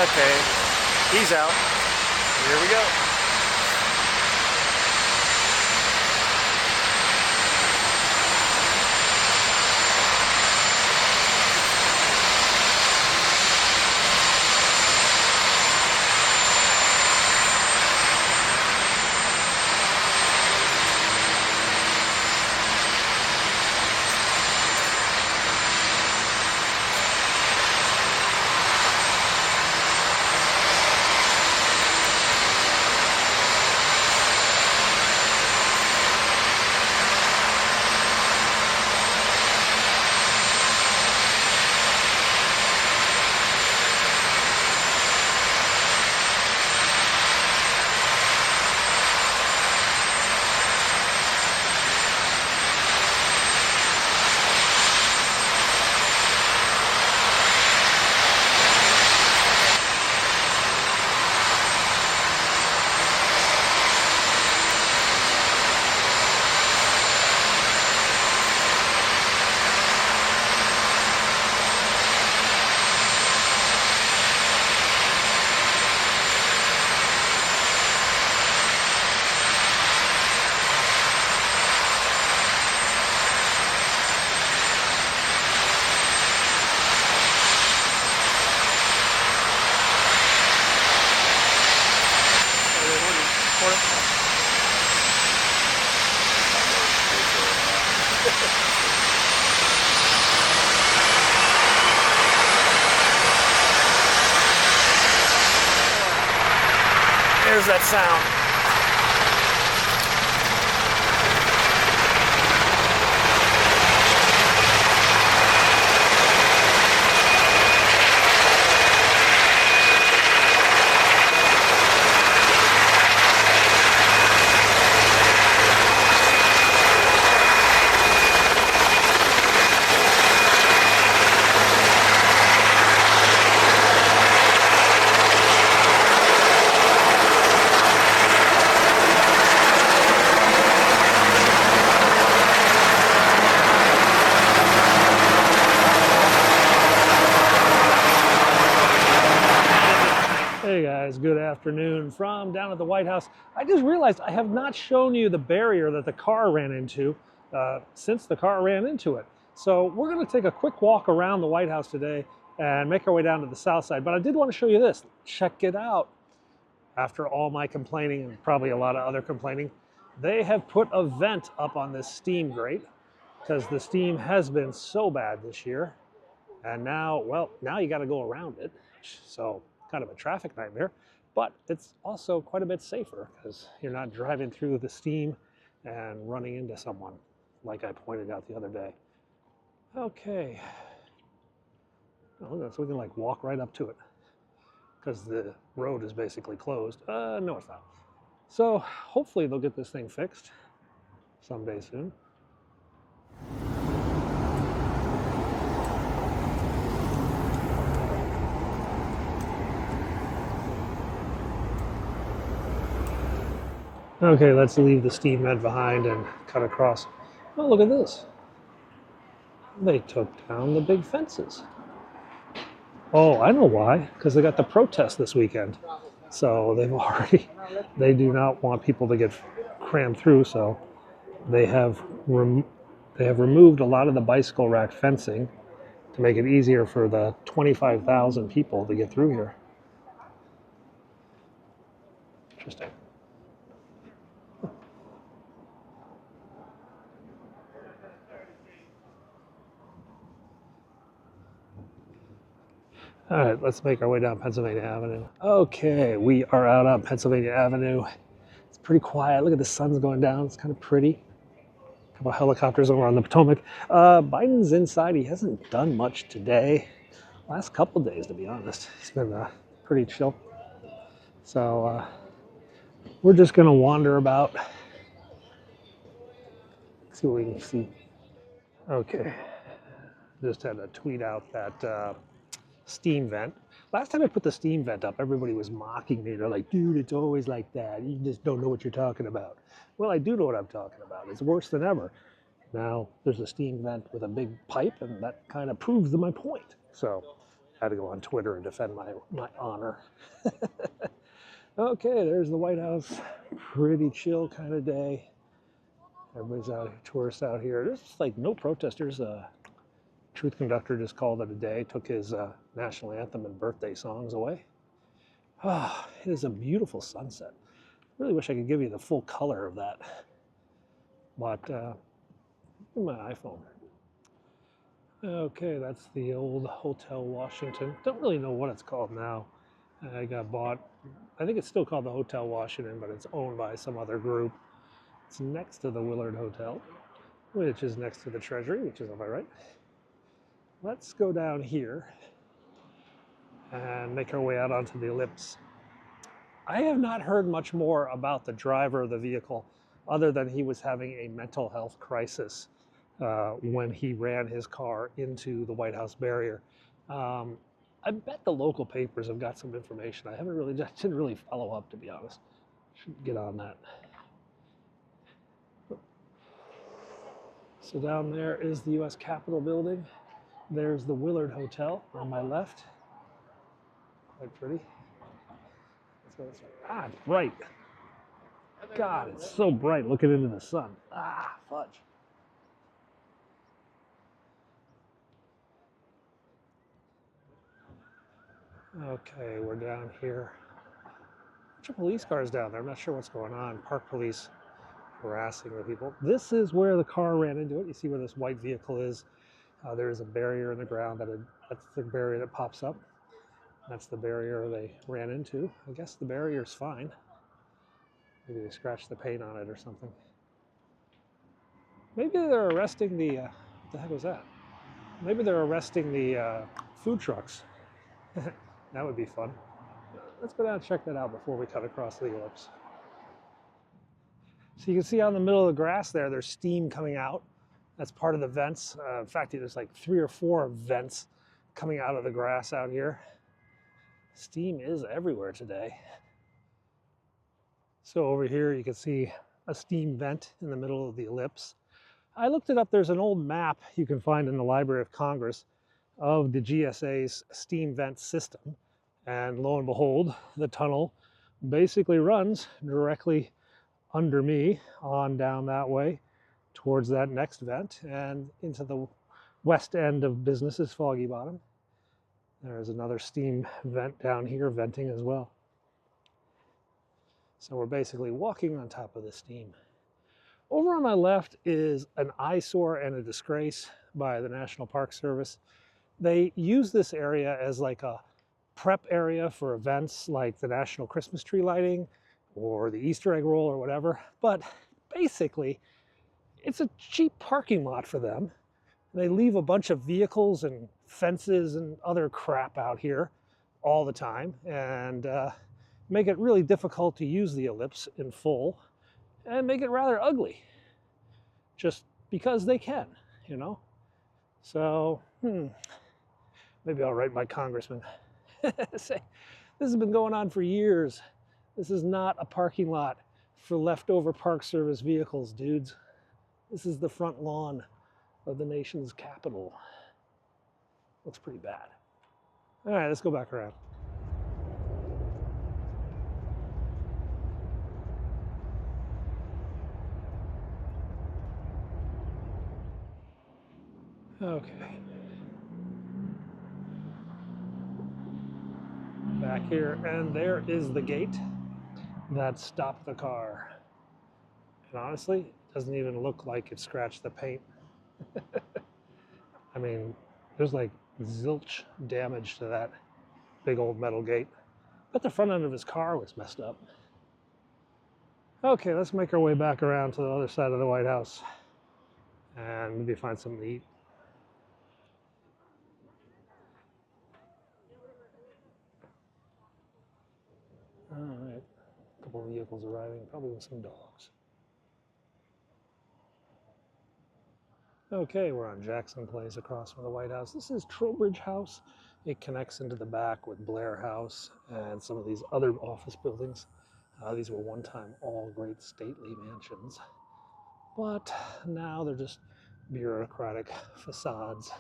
Okay, he's out. Here we go. There's that sound. Hey guys, good afternoon from down at the White House. I just realized I have not shown you the barrier that the car ran into since the car ran into it. So we're going to take a quick walk around the White House today and make our way down to the south side. But I did want to show you this. Check it out. After all my complaining and probably a lot of other complaining, they have put a vent up on this steam grate because the steam has been so bad this year. And now, well, now you got to go around it. So kind of a traffic nightmare, but it's also quite a bit safer because you're not driving through the steam and running into someone like I pointed out the other day. Okay. Oh, so we can like walk right up to it because the road is basically closed north now. So hopefully they'll get this thing fixed someday soon. Okay, let's leave the steam vent behind and cut across. Oh, look at this. They took down the big fences. Oh, I know why. Because they got the protest this weekend. So they do not want people to get crammed through, so they have removed a lot of the bicycle rack fencing to make it easier for the 25,000 people to get through here. Interesting. All right, let's make our way down Pennsylvania Avenue. Okay, we are out on Pennsylvania Avenue. It's pretty quiet. Look at the sun's going down. It's kind of pretty. A couple of helicopters over on the Potomac. Biden's inside. He hasn't done much today. Last couple days, to be honest. It's been pretty chill. So we're just going to wander about. See what we can see. Okay. Just had to tweet out that steam vent. Last time I put the steam vent up, everybody was mocking me. They're like, dude, it's always like that. You just don't know what you're talking about. Well, I do know what I'm talking about. It's worse than ever. Now, there's a steam vent with a big pipe, and that kind of proves my point. So, Had to go on Twitter and defend my honor. Okay, there's the White House. Pretty chill kind of day. Everybody's out, tourists out here. There's just like no protesters. Truth Conductor just called it a day, took his national anthem and birthday songs away. Ah, it is a beautiful sunset. Really wish I could give you the full color of that. But my iPhone. Okay, that's the old Hotel Washington. Don't really know what it's called now. I got bought. I think it's still called the Hotel Washington, but it's owned by some other group. It's next to the Willard Hotel, which is next to the Treasury, which is on my right. Let's go down here and make our way out onto the ellipse. I have not heard much more about the driver of the vehicle other than he was having a mental health crisis when he ran his car into the White House barrier. I bet the local papers have got some information. I didn't really follow up, to be honest. Should get on that. So down there is the U.S. Capitol building. There's the Willard Hotel on my left. Quite pretty. It's bright. God, it's so bright looking into the sun. Ah, fudge. Okay, we're down here. A bunch of police cars down there. I'm not sure what's going on. Park police harassing the people. This is where the car ran into it. You see where this white vehicle is. There is a barrier in the ground that's the barrier that pops up. That's the barrier they ran into. I guess the barrier's fine. Maybe they scratched the paint on it or something. Maybe they're arresting the, what the heck was that? Maybe they're arresting the food trucks. That would be fun. Let's go down and check that out before we cut across the ellipse. So you can see out in the middle of the grass there, there's steam coming out. That's part of the vents. In fact, there's like 3 or 4 vents coming out of the grass out here. Steam is everywhere today. So over here you can see a steam vent in the middle of the ellipse. I looked it up. There's an old map you can find in the Library of Congress of the GSA's steam vent system. And lo and behold, the tunnel basically runs directly under me on down that way towards that next vent and into the west end of business's Foggy Bottom. There's another steam vent down here venting as well. So we're basically walking on top of the steam. Over on my left is an eyesore and a disgrace by the National Park Service. They use this area as like a prep area for events like the National Christmas Tree Lighting or the Easter egg roll or whatever. But basically, it's a cheap parking lot for them. They leave a bunch of vehicles and fences and other crap out here all the time and make it really difficult to use the ellipse in full and make it rather ugly just because they can, you know? So, maybe I'll write my congressman. Say, this has been going on for years. This is not a parking lot for leftover Park Service vehicles, dudes. This is the front lawn of the nation's capital. Looks pretty bad. All right, let's go back around. Okay. Back here, and there is the gate that stopped the car. And honestly, it doesn't even look like it scratched the paint. I mean, there's like zilch damage to that big old metal gate. But the front end of his car was messed up. Okay, let's make our way back around to the other side of the White House and maybe find something to eat. All right, a couple of vehicles arriving, probably with some dogs. Okay, we're on Jackson Place across from the White House. This is Trowbridge House. It connects into the back with Blair House and some of these other office buildings. These were one time all great stately mansions, but now they're just bureaucratic facades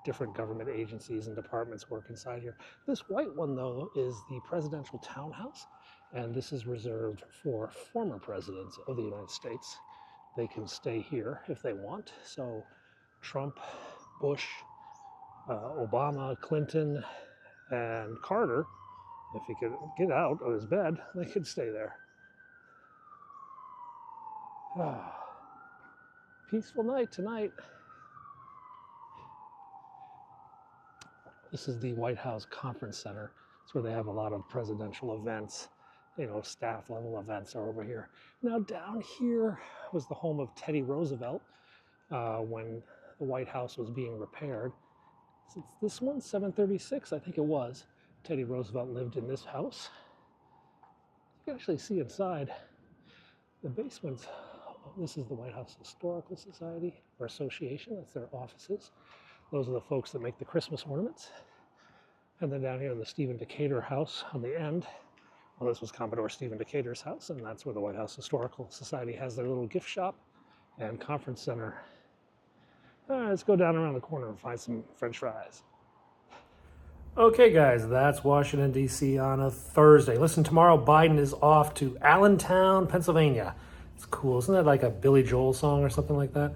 different government agencies and departments work inside here. This white one, though, is the presidential townhouse, and this is reserved for former presidents of the United States. They can stay here if they want. So Trump, Bush, Obama, Clinton, and Carter, if he could get out of his bed, they could stay there. Peaceful night tonight. This is the White House Conference Center. It's where they have a lot of presidential events. You know, staff level events are over here. Now down here was the home of Teddy Roosevelt when the White House was being repaired. Since this one, 736, I think it was. Teddy Roosevelt lived in this house. You can actually see inside the basement. This is the White House Historical Society or Association. That's their offices. Those are the folks that make the Christmas ornaments. And then down here, the Stephen Decatur house on the end. Well, this was Commodore Stephen Decatur's house, and that's where the White House Historical Society has their little gift shop and conference center. All right, let's go down around the corner and find some French fries. Okay, guys, that's Washington, D.C. on a Thursday. Listen, tomorrow Biden is off to Allentown, Pennsylvania. It's cool. Isn't that like a Billy Joel song or something like that?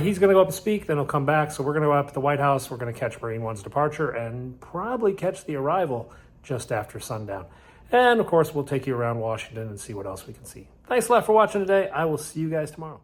He's going to go up and speak, then he'll come back. So we're going to go up to the White House. We're going to catch Marine One's departure and probably catch the arrival just after sundown. And, of course, we'll take you around Washington and see what else we can see. Thanks a lot for watching today. I will see you guys tomorrow.